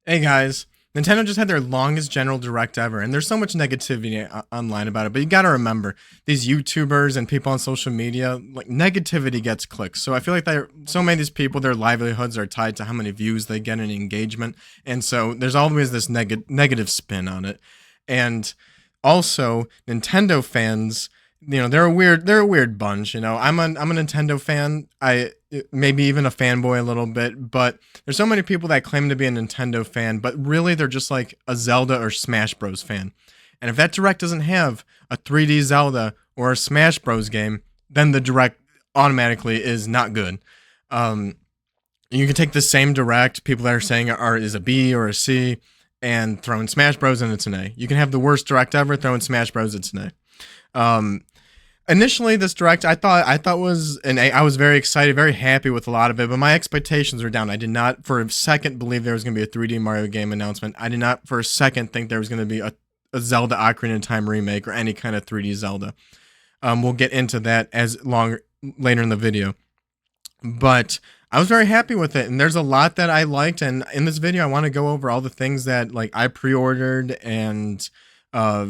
Hey guys, Nintendo just had their longest general direct ever, and there's so much negativity online about it. But you gotta remember, these YouTubers and people on social media, like negativity gets clicks. So I feel like so many of these people, their livelihoods are tied to how many views they get and engagement, and so there's always this negative spin on it. And also, Nintendo fans, they're a weird bunch. I'm a Nintendo fan. I maybe even a fanboy a little bit, but there's so many people that claim to be a Nintendo fan, but really they're just like a Zelda or Smash Bros fan. And if that direct doesn't have a 3D Zelda or a Smash Bros game, then the direct automatically is not good. Um, you can take the same direct, people that are saying is a B or a C, and throw in Smash Bros and it's an A. You can have the worst direct ever, throw in Smash Bros, it's an A. Initially, this direct I thought was an A. I was very excited, very happy with a lot of it, but my expectations were down. I did not for a second believe there was going to be a 3D Mario game announcement. I did not for a second think there was going to be a Zelda Ocarina of Time remake or any kind of 3D Zelda. We'll get into that later in the video, but I was very happy with it, and there's a lot that I liked. And in this video, I want to go over all the things that like I pre-ordered uh,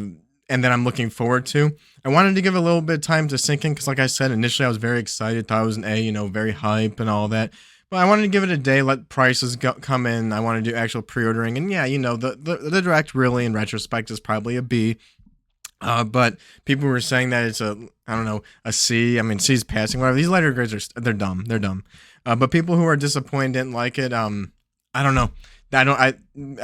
and that I'm looking forward to. I wanted to give a little bit of time to sink in because, like I said, initially I was very excited, thought it was an A, very hype and all that. But I wanted to give it a day, let prices come in. I want to do actual pre-ordering, and yeah, the direct really, in retrospect, is probably a B. But people were saying that it's I don't know, a C. I mean, C's passing. Whatever. These letter grades they're dumb. They're dumb. But people who are disappointed didn't like it. I don't know. I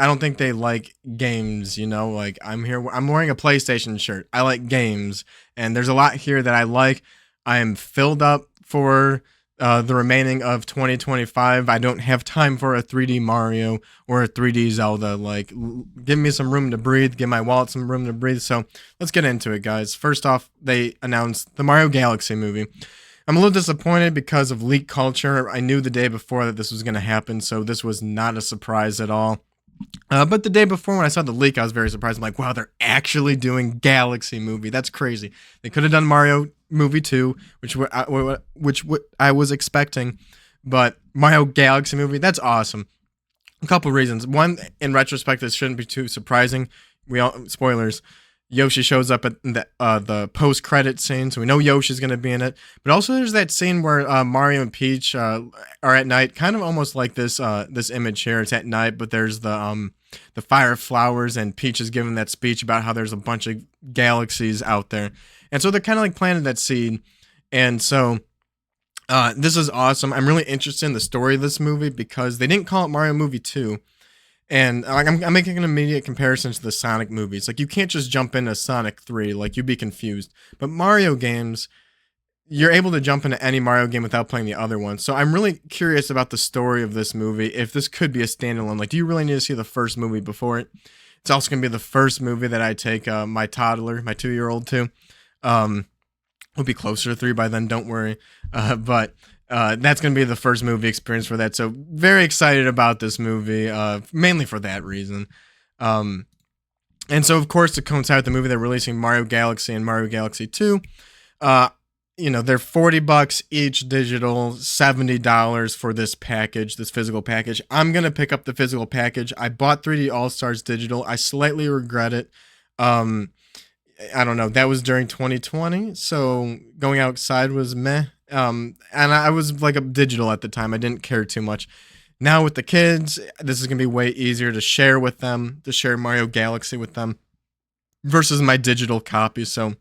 don't think they like games. Like I'm here. I'm wearing a PlayStation shirt. I like games, and there's a lot here that I like. I am filled up for the remaining of 2025. I don't have time for a 3D Mario or a 3D Zelda. Like, give me some room to breathe. Give my wallet some room to breathe. So let's get into it, guys. First off, they announced the Mario Galaxy movie. I'm a little disappointed because of leak culture. I knew the day before that this was going to happen, so this was not a surprise at all. But the day before when I saw the leak, I was very surprised. I'm like, wow, they're actually doing Galaxy movie. That's crazy. They could have done Mario movie 2, which I was expecting, but Mario Galaxy movie, that's awesome. A couple reasons. One, in retrospect, this shouldn't be too surprising. Spoilers. Yoshi shows up at the post-credit scene, so we know Yoshi's going to be in it. But also, there's that scene where Mario and Peach are at night, kind of almost like this image here. It's at night, but there's the fire flowers, and Peach is giving that speech about how there's a bunch of galaxies out there, and so they're kind of like planting that seed. And so this is awesome. I'm really interested in the story of this movie because they didn't call it Mario Movie 2. And like I'm making an immediate comparison to the Sonic movies. Like you can't just jump into Sonic 3, like you'd be confused. But Mario games, you're able to jump into any Mario game without playing the other one. So I'm really curious about the story of this movie. If this could be a standalone, like do you really need to see the first movie before it? It's also gonna be the first movie that I take my toddler, my 2-year-old to. We'll be closer to 3 by then, don't worry. But that's going to be the first movie experience for that. So very excited about this movie, mainly for that reason. And so, of course, to coincide with the movie, they're releasing Mario Galaxy and Mario Galaxy 2. They're $40 each digital, $70 for this package, this physical package. I'm going to pick up the physical package. I bought 3D All-Stars digital. I slightly regret it. I don't know. That was during 2020, so going outside was meh. And I was like a digital at the time. I didn't care too much. Now with the kids, this is gonna be way easier to share with them, to share Mario Galaxy with them, versus my digital copy. So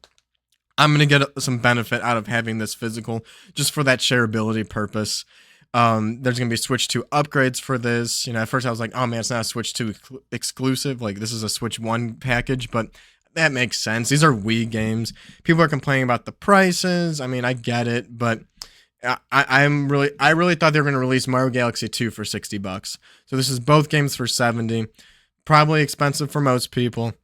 I'm gonna get some benefit out of having this physical, just for that shareability purpose. There's gonna be Switch 2 upgrades for this. At first I was like, oh man, it's not a Switch 2 exclusive. Like this is a Switch 1 package, but that makes sense. These are Wii games. People are complaining about the prices. I mean, I get it, but I really thought they were going to release Mario Galaxy 2 for $60. So this is both games for 70. Probably expensive for most people.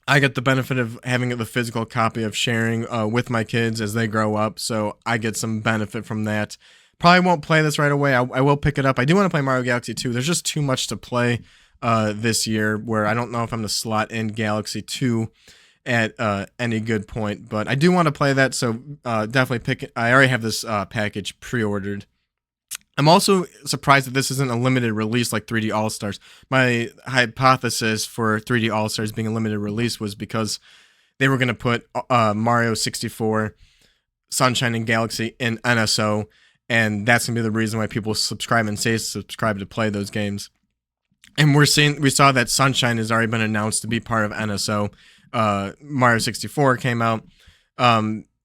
I get the benefit of having the physical copy of sharing with my kids as they grow up, so I get some benefit from that. Probably won't play this right away. I will pick it up. I do want to play Mario Galaxy 2. There's just too much to play this year where I don't know if I'm going to slot in Galaxy 2 at any good point, but I do want to play that, so definitely pick it. I already have this package pre-ordered. I'm also surprised that this isn't a limited release like 3D All Stars. My hypothesis for 3D All Stars being a limited release was because they were going to put Mario 64, Sunshine, and Galaxy in NSO, and that's going to be the reason why people subscribe and say subscribe to play those games. And we saw that Sunshine has already been announced to be part of NSO. Mario 64 came out.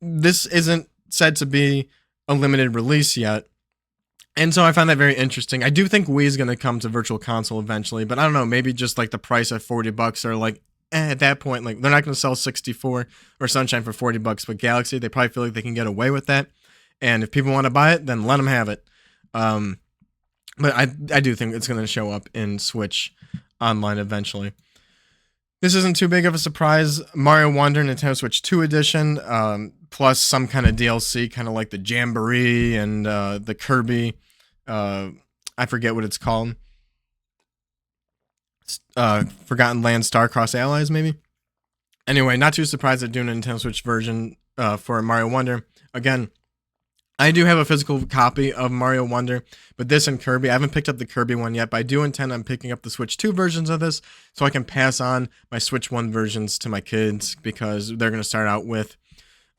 This isn't said to be a limited release yet. And so I find that very interesting. I do think Wii is going to come to Virtual Console eventually, but I don't know, maybe just like the price at $40 or like at that point, like they're not going to sell 64 or Sunshine for $40, but Galaxy, they probably feel like they can get away with that. And if people want to buy it, then let them have it. But I do think it's going to show up in Switch Online eventually. This isn't too big of a surprise. Mario Wonder Nintendo Switch 2 edition, plus some kind of DLC, kind of like the Jamboree and the Kirby. I forget what it's called. Forgotten Land Starcross Allies, maybe? Anyway, not too surprised they're doing a Nintendo Switch version for Mario Wonder. Again, I do have a physical copy of Mario Wonder, but this and Kirby, I haven't picked up the Kirby one yet, but I do intend on picking up the Switch 2 versions of this so I can pass on my Switch 1 versions to my kids because they're going to start out with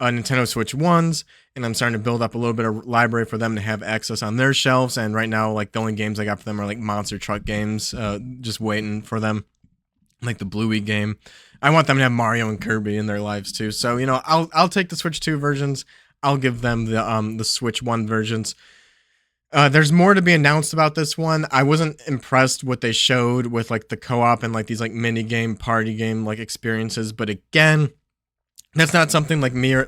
Nintendo Switch 1s, and I'm starting to build up a little bit of library for them to have access on their shelves, and right now, like, the only games I got for them are, like, monster truck games, just waiting for them, like the Bluey game. I want them to have Mario and Kirby in their lives, too, so, you know, I'll take the Switch 2 versions. I'll give them the Switch 1 versions. There's more to be announced about this one. I wasn't impressed what they showed with like the co-op and like these like mini game, party game like experiences. But again, that's not something like me or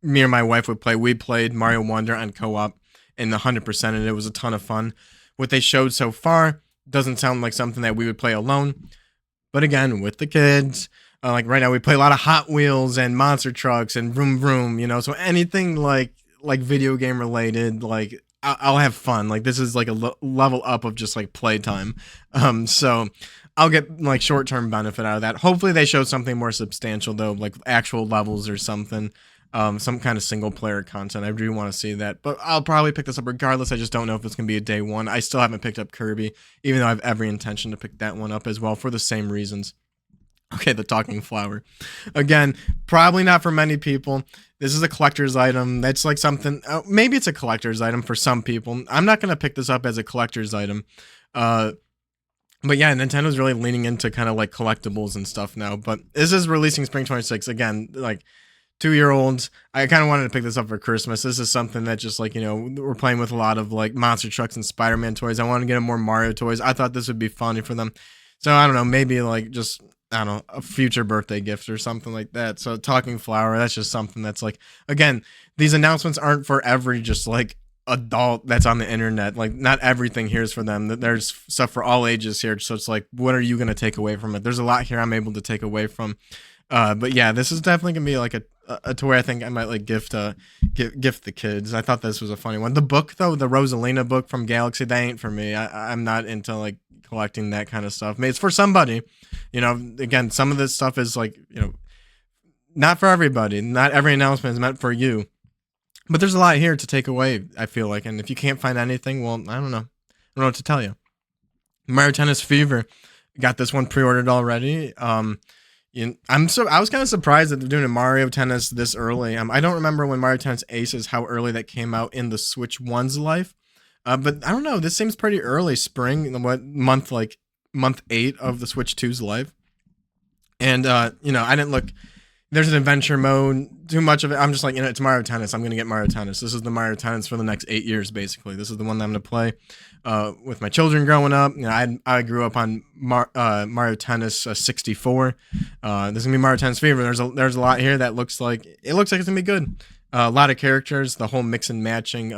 my wife would play. We played Mario Wonder on co-op and 100%, and it was a ton of fun. What they showed so far doesn't sound like something that we would play alone. But again, with the kids. Like right now, we play a lot of Hot Wheels and monster trucks and Vroom Vroom, you know. So anything like video game related, like I'll have fun. Like this is like a level up of just like playtime. So I'll get like short term benefit out of that. Hopefully they show something more substantial though, like actual levels or something. Some kind of single player content. I do want to see that, but I'll probably pick this up regardless. I just don't know if it's gonna be a day one. I still haven't picked up Kirby, even though I have every intention to pick that one up as well for the same reasons. Okay, the talking flower. Again, probably not for many people. This is a collector's item. That's like something, maybe it's a collector's item for some people. I'm not going to pick this up as a collector's item. But yeah, Nintendo's really leaning into kind of like collectibles and stuff now. But this is releasing Spring 26. Again, like 2-year-olds. I kind of wanted to pick this up for Christmas. This is something that just like, you know, we're playing with a lot of like monster trucks and Spider-Man toys. I want to get them more Mario toys. I thought this would be funny for them. So I don't know, maybe like just... I don't know, a future birthday gift or something like that. So talking flower, that's just something that's like, again, these announcements aren't for every just like adult that's on the internet. Like not everything here is for them. There's stuff for all ages here. So it's like, what are you going to take away from it? There's a lot here I'm able to take away from. But yeah, this is definitely gonna be like a toy I think I might like gift the kids. I thought this was a funny one. The book though, the Rosalina book from Galaxy, that ain't for me. I'm not into like collecting that kind of stuff. Maybe it's for somebody. You know, again, some of this stuff is like, you know, not for everybody. Not every announcement is meant for you. But there's a lot here to take away, I feel like. And if you can't find anything, well, I don't know. I don't know what to tell you. Mario Tennis Fever. Got this one pre-ordered already. I was kind of surprised that they're doing a Mario Tennis this early. I don't remember when Mario Tennis Aces, how early that came out in the Switch 1's life. But I don't know. This seems pretty early. Spring, what month? Like month 8 of the Switch 2's life. And you know, I didn't look. There's an adventure mode. Too much of it. I'm just like, you know, it's Mario Tennis. I'm gonna get Mario Tennis. This is the Mario Tennis for the next 8 years, basically. This is the one that I'm gonna play with my children growing up. You know, I grew up on Mario Tennis 64. This is gonna be Mario Tennis Fever. There's a lot here that looks like it's gonna be good. A lot of characters. The whole mix and matching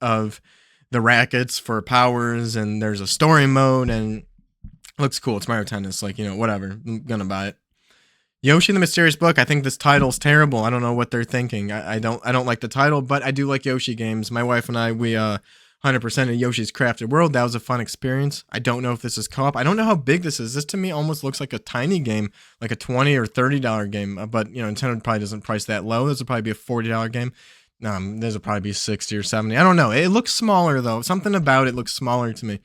of the rackets for powers, and there's a story mode, and it looks cool. It's Mario Tennis. Like, you know, whatever. I'm gonna buy it. Yoshi and the Mysterious Book. I think this title's terrible. I don't know what they're thinking. I don't like the title, but I do like Yoshi games. My wife and I, we 100% of Yoshi's Crafted World. That was a fun experience. I don't know if this is co-op. I don't know how big this is. This to me almost looks like a tiny game, like a $20 or $30 game. But you know, Nintendo probably doesn't price that low. This would probably be a $40 game. This will probably be 60 or 70. I don't know. It looks smaller though. Something about it looks smaller to me.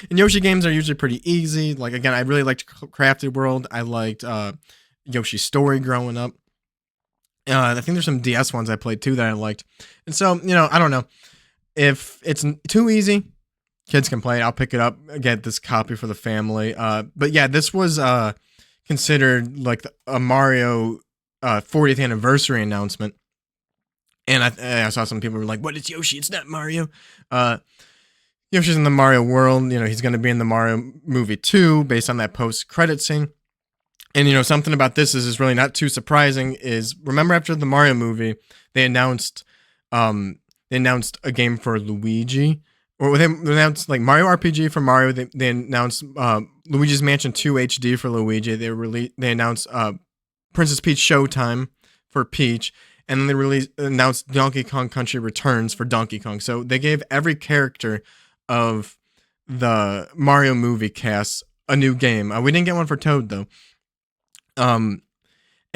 And Yoshi games are usually pretty easy. Like, again, I really liked Crafted World. I liked Yoshi's Story growing up. I think there's some DS ones I played too that I liked. And so, I don't know. If it's too easy, kids can play it. I'll pick it up, get this copy for the family. But yeah, this was considered like a Mario 40th anniversary announcement. And I saw some people were like, "What is Yoshi? It's not Mario." Yoshi's in the Mario world. He's going to be in the Mario movie 2 based on that post-credit scene. And, something about this is really not too surprising is, remember after the Mario movie, they announced a game for Luigi. Or they announced like Mario RPG for Mario. They announced Luigi's Mansion 2 HD for Luigi. They announced Princess Peach Showtime for Peach. And then they announced Donkey Kong Country Returns for Donkey Kong. So they gave every character of the Mario movie cast a new game. We didn't get one for Toad though. And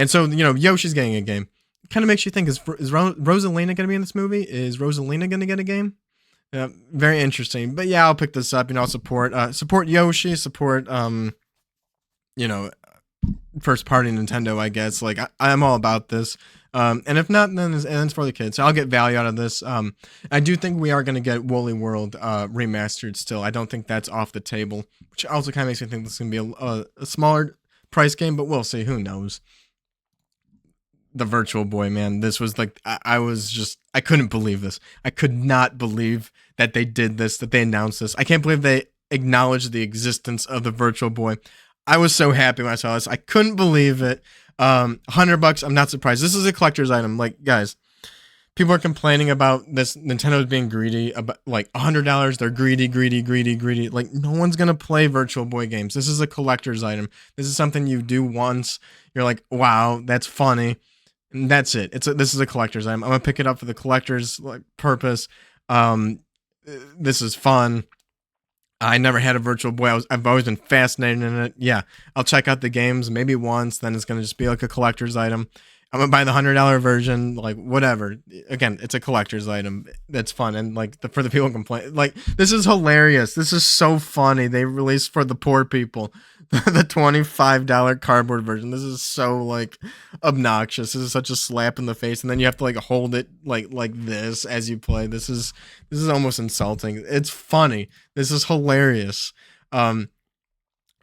so Yoshi's getting a game. Kind of makes you think: is Rosalina going to be in this movie? Is Rosalina going to get a game? Very interesting. But yeah, I'll pick this up. I'll support Yoshi, support first party Nintendo. I guess like I'm all about this. And if not, then it's for the kids. So I'll get value out of this. I do think we are going to get Woolly World remastered still. I don't think that's off the table, which also kind of makes me think this is going to be a smaller price game, but we'll see. Who knows? The Virtual Boy, man. This was like, I couldn't believe this. I could not believe that they did this, that they announced this. I can't believe they acknowledged the existence of the Virtual Boy. I was so happy when I saw this. I couldn't believe it. $100. I'm not surprised. This is a collector's item. Like, guys, people are complaining about this. Nintendo's being greedy about like $100. They're greedy. Like, no one's going to play Virtual Boy games. This is a collector's item. This is something you do once. You're like, wow, that's funny. And that's it. This is a collector's item. I'm going to pick it up for the collector's purpose. This is fun. I never had a Virtual Boy. I've always been fascinated in it. Yeah, I'll check out the games maybe once. Then it's going to just be like a collector's item. I'm going to buy the $100 version, like whatever. Again, it's a collector's item. That's fun. And like for the people who complain, like this is hilarious. This is so funny. They released for the poor people the $25 cardboard version. This is so like obnoxious. This is such a slap in the face. And then you have to like hold it like this as you play. This is almost insulting. It's funny. This is hilarious.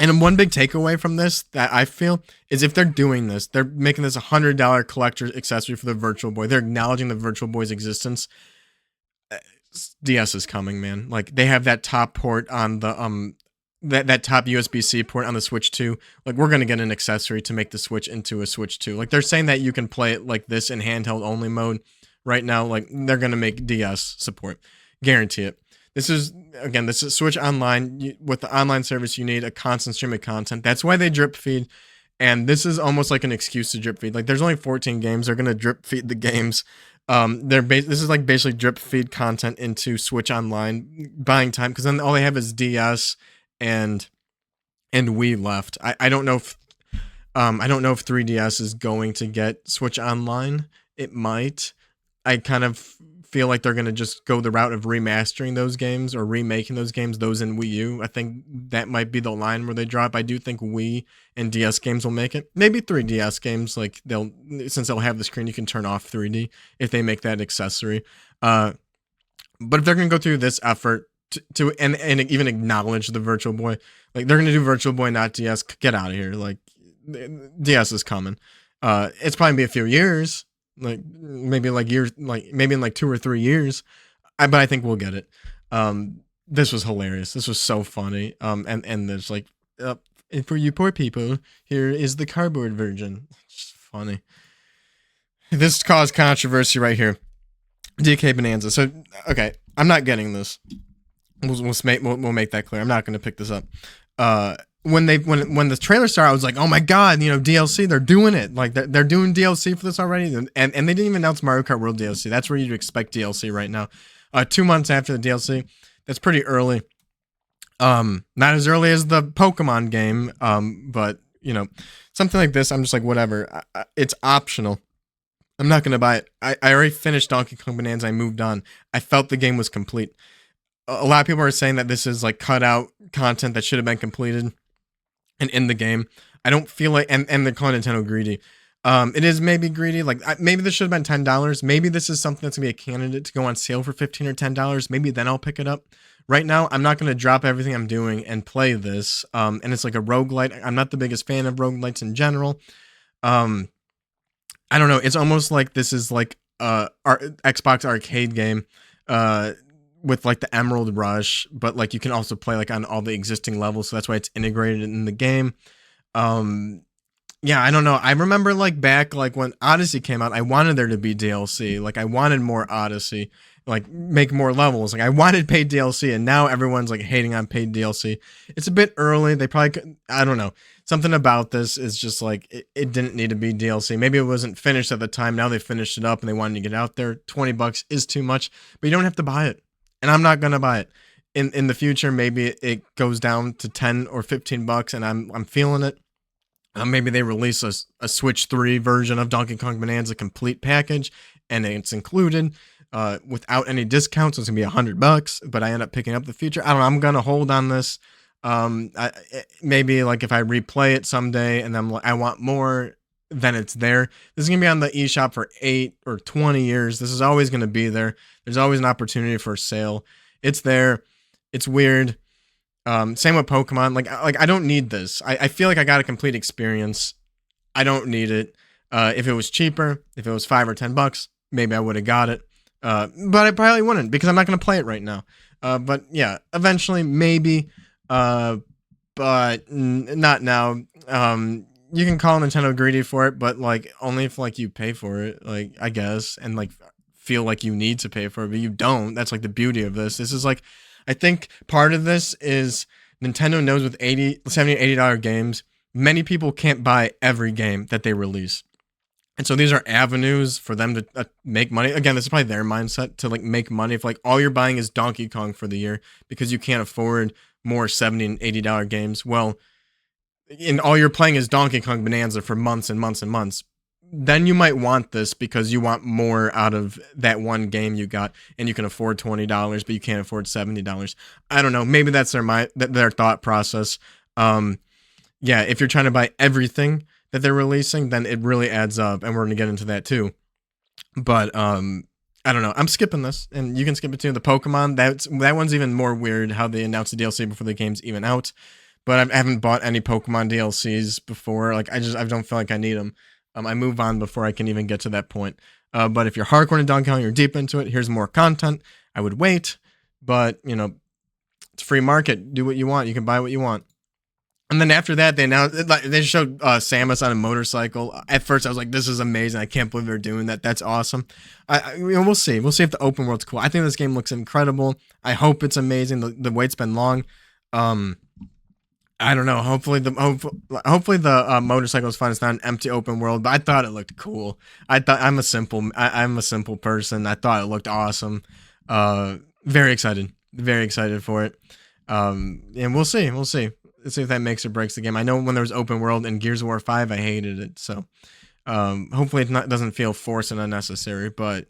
And one big takeaway from this that I feel is if they're doing this, they're making this $100 collector's accessory for the Virtual Boy. They're acknowledging the Virtual Boy's existence. DS is coming, man. Like they have that top port on the that top USB-C port on the Switch 2. Like we're gonna get an accessory to make the Switch into a Switch 2. Like they're saying that you can play it like this in handheld only mode right now. Like they're gonna make DS support. Guarantee it. This is Switch Online. With the online service, you need a constant stream of content. That's why they drip feed. And this is almost like an excuse to drip feed. Like there's only 14 games. They're going to drip feed the games. This is like basically drip feed content into Switch Online, buying time. Because then all they have is DS and Wii left. I don't know if 3DS is going to get Switch Online. It might. I kind of feel like they're going to just go the route of remastering those games or remaking those games, those in Wii U. I think that might be the line where they drop. I do think Wii and DS games will make it. Maybe 3DS games, like since they'll have the screen, you can turn off 3D if they make that accessory. But if they're going to go through this effort to even acknowledge the Virtual Boy, like they're going to do Virtual Boy, not DS, get out of here. Like DS is coming. It's probably be a few years. Maybe in like 2 or 3 years, but I think we'll get it. This was hilarious. This was so funny. And there's like, and for you poor people, here is the cardboard version. It's just funny. This caused controversy right here. DK Bananza. So okay, I'm not getting this. We'll make that clear. I'm not going to pick this up. When the trailer started, I was like, oh my god, DLC, they're doing it. Like they're doing DLC for this already, and they didn't even announce Mario Kart World DLC. That's where you'd expect DLC right now. 2 months after the DLC, that's pretty early. Not as early as the Pokemon game, but something like this, I'm just like, whatever. It's optional. I'm not gonna buy it. I already finished Donkey Kong Bonanza. I moved on. I felt the game was complete. A lot of people are saying that this is like cut out content that should have been completed and in the game. I don't feel like, and they're calling Nintendo greedy. It is maybe greedy. Like maybe this should have been $10. Maybe this is something that's gonna be a candidate to go on sale for $15 or $10. Maybe then I'll pick it up. Right now, I'm not gonna drop everything I'm doing and play this. And it's like a roguelite. I'm not the biggest fan of roguelites in general. Um, I don't know. It's almost like this is like Xbox arcade game, uh, with like the Emerald Rush, but like you can also play like on all the existing levels, so that's why it's integrated in the game. Um, yeah, I don't know. I remember like back like when Odyssey came out, I wanted there to be DLC. Like I wanted more Odyssey, like make more levels. Like I wanted paid DLC, and now everyone's like hating on paid DLC. It's a bit early. They probably could, I don't know. Something about this is just like it didn't need to be DLC. Maybe it wasn't finished at the time. Now they finished it up and they wanted to get out there. $20 is too much, but you don't have to buy it. And I'm not gonna buy it. In the future, maybe it goes down to 10 or $15, and I'm feeling it. Maybe they release a Switch 3 version of Donkey Kong Bonanza complete package, and it's included without any discounts. So it's gonna be $100, but I end up picking up the future. I don't know. I'm gonna hold on this. Maybe like if I replay it someday, and then I want more, then it's there. This is gonna be on the eShop for 8 or 20 years. This is always gonna be there. There's always an opportunity for a sale. It's there. It's weird. Same with Pokemon. Like I don't need this. I feel like I got a complete experience. I don't need it. If it was cheaper, if it was $5 or $10, maybe I would have got it. But I probably wouldn't because I'm not gonna play it right now. But yeah, eventually maybe. But not now. You can call Nintendo greedy for it, but like only if like you pay for it, like I guess, and like feel like you need to pay for it, but you don't. That's like the beauty of this. This is like, I think part of this is Nintendo knows with $70, $80 games, many people can't buy every game that they release. And so these are avenues for them to make money. Again, this is probably their mindset to like make money. If like all you're buying is Donkey Kong for the year because you can't afford more $70 and $80 games, well, and all you're playing is Donkey Kong Bonanza for months and months and months, then you might want this because you want more out of that one game you got, and you can afford $20, but you can't afford $70. I don't know. Maybe that's their thought process. Yeah, if you're trying to buy everything that they're releasing, then it really adds up, and we're gonna get into that too. But I don't know. I'm skipping this, and you can skip it too. The Pokemon, that one's even more weird. How they announced the DLC before the game's even out. But I haven't bought any Pokemon DLCs before. Like I don't feel like I need them. I move on before I can even get to that point. But if you're hardcore to Donkey Kong, you're deep into it, here's more content. I would wait, but you know, it's free market. Do what you want. You can buy what you want. And then after that, they showed Samus on a motorcycle. At first, I was like, "This is amazing! I can't believe they're doing that. That's awesome." We'll see. We'll see if the open world's cool. I think this game looks incredible. I hope it's amazing. The wait's been long. I don't know. Hopefully the motorcycle is fun. It's not an empty open world, but I thought it looked cool. I'm a simple person. I thought it looked awesome. Very excited for it. And we'll see. Let's see if that makes or breaks the game. I know when there was open world in Gears of War 5, I hated it. So hopefully it doesn't feel forced and unnecessary. But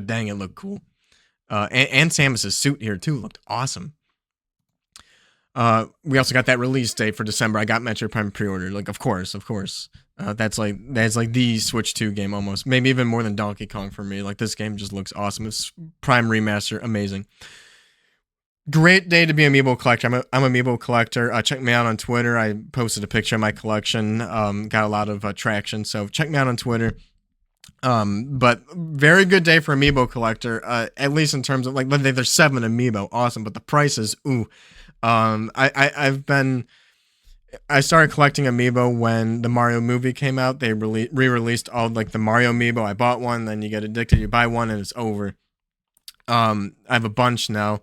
dang, it looked cool. And Samus's suit here too looked awesome. We also got that release date for December. I got Metroid Prime pre-order. Like, of course. That's like the Switch 2 game almost. Maybe even more than Donkey Kong for me. Like, this game just looks awesome. It's Prime Remaster, amazing. Great day to be an Amiibo collector. I'm an Amiibo collector. Check me out on Twitter. I posted a picture of my collection. Got a lot of traction. So check me out on Twitter. But very good day for Amiibo collector. At least in terms of like, there's 7 Amiibo, awesome. But the prices, ooh. I started collecting Amiibo when the Mario movie came out. They re-released all like the Mario Amiibo. I bought one, then you get addicted. You buy one and it's over. I have a bunch now.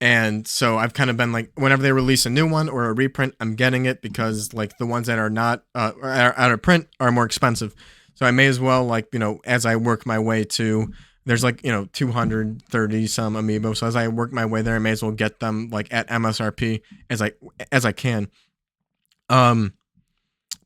And so I've kind of been like, whenever they release a new one or a reprint, I'm getting it because like the ones that are not are out of print are more expensive. So I may as well, like, you know, as I work my way to, there's like, you know, 230 some Amiibo. So as I work my way there, I may as well get them like at MSRP as I can. But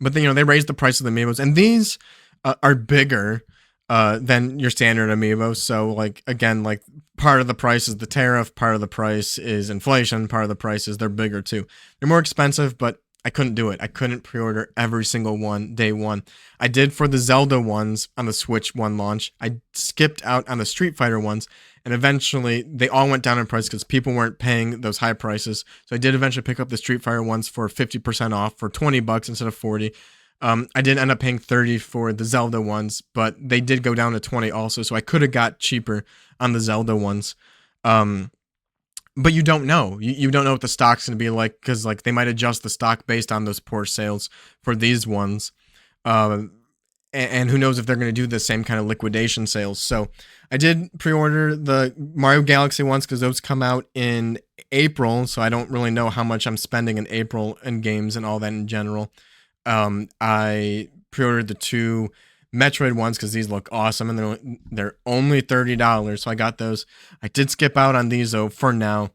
then, you know, they raised the price of the Amiibos, and these are bigger. than your standard amiibo. So like again, like part of the price is the tariff, part of the price is inflation, part of the price is they're bigger too. They're more expensive, but I couldn't do it. I couldn't pre-order every single one day one. I did for the Zelda ones on the Switch one launch. I skipped out on the Street Fighter ones, and eventually they all went down in price because people weren't paying those high prices. So I did eventually pick up the Street Fighter ones for 50% off for $20 instead of 40. I did end up paying 30 for the Zelda ones, but they did go down to 20 also, so I could have got cheaper on the Zelda ones. But you don't know. You don't know what the stock's going to be like, because like they might adjust the stock based on those poor sales for these ones. And who knows if they're going to do the same kind of liquidation sales. So I did pre-order the Mario Galaxy ones because those come out in April, so I don't really know how much I'm spending in April in games and all that in general. I pre-ordered the 2 Metroid ones because these look awesome, and they're only $30, so I got those. I did skip out on these though for now.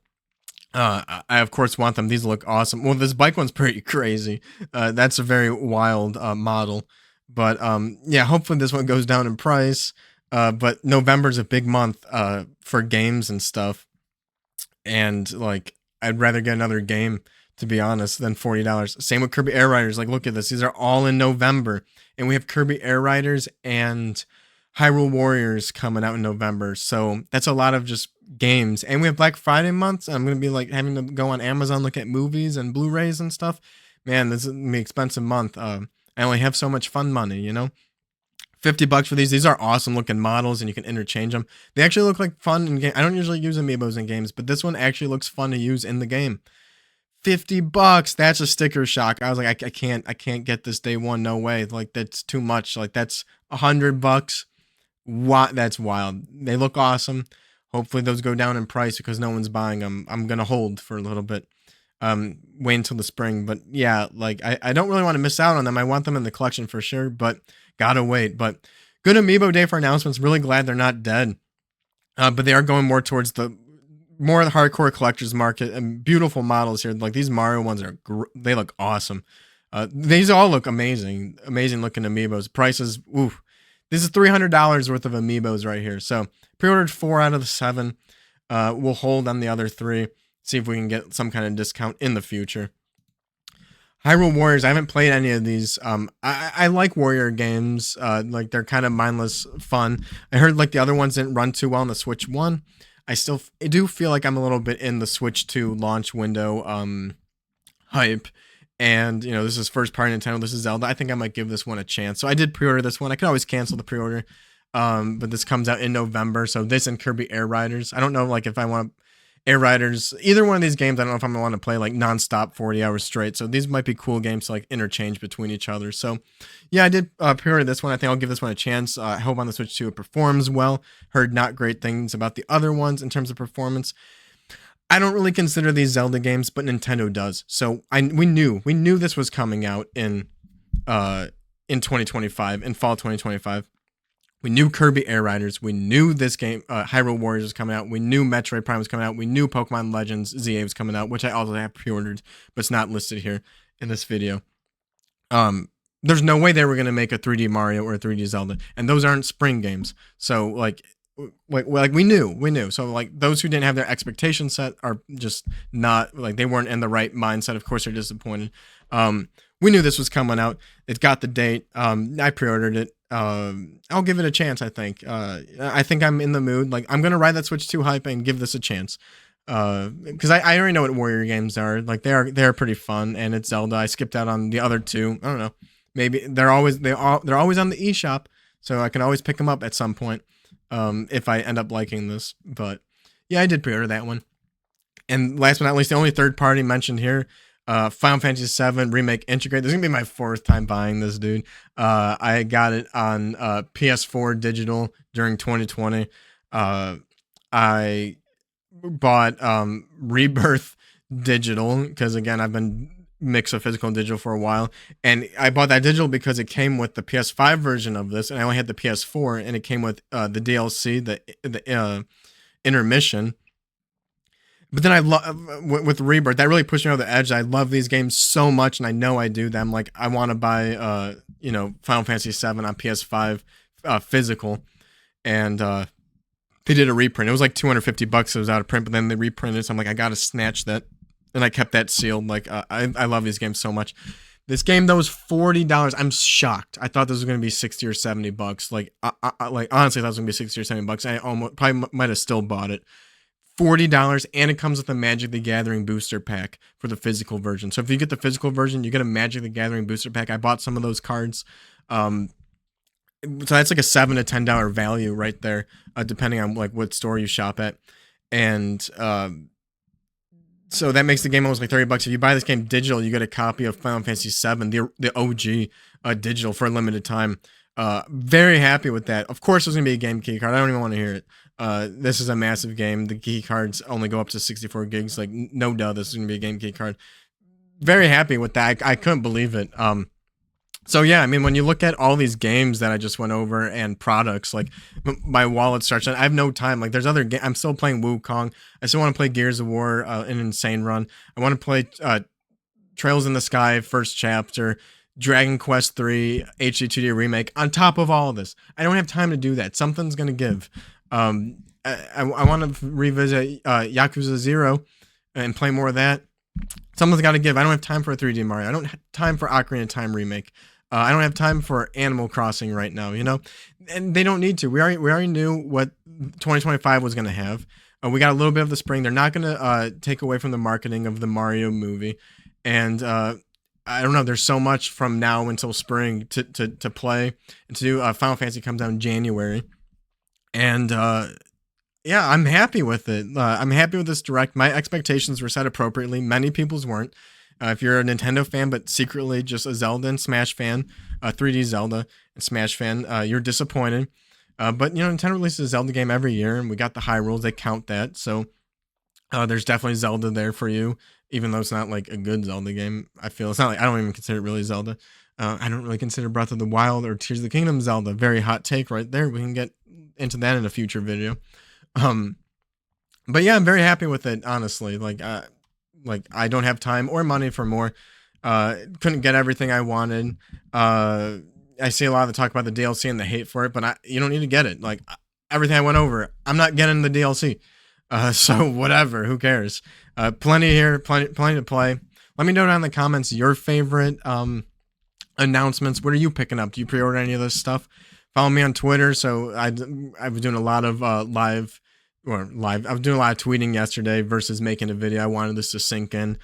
I of course want them. These look awesome. Well, this bike one's pretty crazy. That's a very wild model, but yeah, hopefully this one goes down in price. But November's a big month for games and stuff, and like I'd rather get another game, to be honest, than $40. Same with Kirby AirRiders. Like, look at this. These are all in November. And we have Kirby AirRiders and Hyrule Warriors coming out in November. So that's a lot of just games. And we have Black Friday months. I'm going to be like having to go on Amazon, look at movies and Blu-rays and stuff. Man, this is going to be an expensive month. I only have so much fun money, you know? $50 for these. These are awesome looking models, and you can interchange them. They actually look like fun in game. I don't usually use amiibos in games, but this one actually looks fun to use in the game. $50. That's a sticker shock. I was like, I can't get this day one. No way. Like, that's too much. Like, that's $100. What? That's wild. They look awesome. Hopefully those go down in price because no one's buying them. I'm gonna hold for a little bit. Wait until the spring. But yeah, like I don't really want to miss out on them. I want them in the collection for sure, but gotta wait. But good amiibo day for announcements. Really glad they're not dead. But they are going more towards the hardcore collectors market, and beautiful models here. Like these Mario ones they look awesome. These all look amazing looking amiibos. Prices, ooh, this is $300 worth of amiibos right here. So pre-ordered 4 out of the 7. We'll hold on the other 3. See if we can get some kind of discount in the future. Hyrule Warriors, I haven't played any of these. I like warrior games. Like they're kind of mindless fun. I heard like the other ones didn't run too well on the Switch 1. I do feel like I'm a little bit in the Switch 2 launch window hype. And, you know, this is first party Nintendo. This is Zelda. I think I might give this one a chance. So I did pre-order this one. I could always cancel the pre-order. But this comes out in November. So this and Kirby AirRiders. I don't know, like, if I want AirRiders. Either one of these games, I don't know if I'm going to want to play, like, nonstop 40 hours straight. So these might be cool games to, like, interchange between each other. So, yeah, I did pre-order this one. I think I'll give this one a chance. I hope on the Switch 2 it performs well. Heard not great things about the other ones in terms of performance. I don't really consider these Zelda games, but Nintendo does. So we knew this was coming out in 2025, in fall 2025. We knew Kirby AirRiders. We knew this game, Hyrule Warriors, was coming out. We knew Metroid Prime was coming out. We knew Pokemon Legends ZA was coming out, which I also have pre-ordered, but it's not listed here in this video. There's no way they were gonna make a 3D Mario or a 3D Zelda, and those aren't spring games. So like we knew. So like those who didn't have their expectations set are just not, like, they weren't in the right mindset. Of course they're disappointed. We knew this was coming out. It got the date. I pre-ordered it. I'll give it a chance. I think I'm in the mood. Like, I'm gonna ride that Switch 2 hype and give this a chance. Because I already know what warrior games are. Like, they're pretty fun, and it's Zelda. I skipped out on the other 2. I don't know. Maybe they're always on the eShop, so I can always pick them up at some point. If I end up liking this. But yeah, I did pre-order that one. And last but not least, the only third party mentioned here, Final Fantasy VII Remake Integrate. This is gonna be my 4th time buying this, dude. I got it on PS4 digital during 2020. I bought Rebirth digital because, again, I've been mix of physical and digital for a while, and I bought that digital because it came with the PS5 version of this, and I only had the PS4, and it came with the DLC, the intermission. But then I love with Rebirth, that really pushed me over the edge. I love these games so much, and I know I do them. Like, I want to buy Final Fantasy VII on PS5 physical, and they did a reprint. It was like $250. It was out of print, but then they reprinted it. So I'm like, I gotta snatch that, and I kept that sealed. Like I love these games so much. This game though was $40. I'm shocked. I thought this was gonna be $60 or $70. Like like honestly, I thought it was gonna be $60 or $70. I almost probably might have still bought it. $40, and it comes with a Magic the Gathering booster pack for the physical version. So if you get the physical version, you get a Magic the Gathering booster pack. I bought some of those cards. So that's like a $7 to $10 value right there, depending on like what store you shop at. And so that makes the game almost like $30. If you buy this game digital, you get a copy of Final Fantasy VII, the OG digital for a limited time. Very happy with that. Of course, there's gonna be a game key card. I don't even want to hear it. This is a massive game. The key cards only go up to 64 gigs. Like, no doubt this is gonna be a game key card. Very happy with that. I couldn't believe it. So yeah, I mean, when you look at all these games that I just went over and products, like my wallet starts. I have no time. Like, there's other games. I'm still playing Wukong. I still want to play Gears of War, an Insane Run. I want to play Trails in the Sky, first chapter. Dragon Quest 3 HD 2D remake on top of all of this. I don't have time to do that. Something's gonna give. I want to revisit Yakuza 0 and play more of that. Something's got to give. I don't have time for a 3D Mario. I don't have time for Ocarina of Time remake. I don't have time for Animal Crossing right now, you know? And they don't need to. We already knew what 2025 was gonna have. We got a little bit of the spring. They're not gonna take away from the marketing of the Mario movie. And I don't know. There's so much from now until spring to play and to do. Final Fantasy comes out in January, and yeah, I'm happy with it. I'm happy with this direct. My expectations were set appropriately. Many people's weren't. If you're a Nintendo fan but secretly just a Zelda and Smash fan, 3D Zelda and Smash fan, you're disappointed. But you know, Nintendo releases a Zelda game every year, and we got the Hyrule. They count that, so there's definitely Zelda there for you. Even though it's not like a good Zelda game, I feel it's not like I don't even consider it really Zelda. I don't really consider Breath of the Wild or Tears of the Kingdom Zelda. Very hot take right there. We can get into that in a future video. But yeah, I'm very happy with it. Honestly, like I don't have time or money for more. Couldn't get everything I wanted. I see a lot of the talk about the DLC and the hate for it, but you don't need to get it. Like everything I went over, I'm not getting the DLC. So whatever, who cares? Plenty here, plenty to play. Let me know down in the comments your favorite announcements. What are you picking up? Do you pre-order any of this stuff? Follow me on Twitter. So I was doing a lot of live. I was doing a lot of tweeting yesterday versus making a video. I wanted this to sink in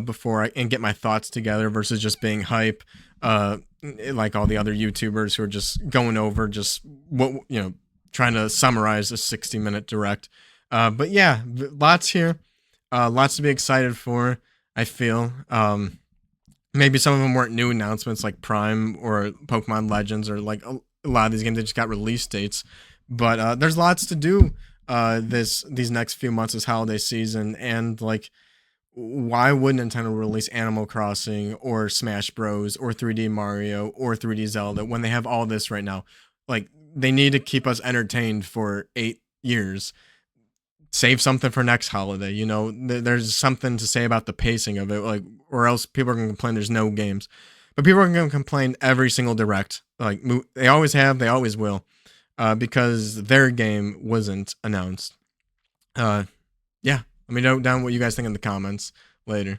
before and get my thoughts together versus just being hype. Like all the other YouTubers who are just going over just what, you know, trying to summarize a 60-minute direct. But yeah, lots here. Lots to be excited for, I feel. Maybe some of them weren't new announcements like Prime or Pokemon Legends or like a lot of these games that just got release dates. But there's lots to do these next few months this holiday season. And like, why would Nintendo release Animal Crossing or Smash Bros or 3D Mario or 3D Zelda when they have all this right now? Like, they need to keep us entertained for 8 years. Save something for next holiday, you know. There's something to say about the pacing of it, like, or else people are gonna complain there's no games. But people are gonna complain every single direct, like they always have, they always will, because their game wasn't announced. Yeah, let me know down what you guys think in the comments later.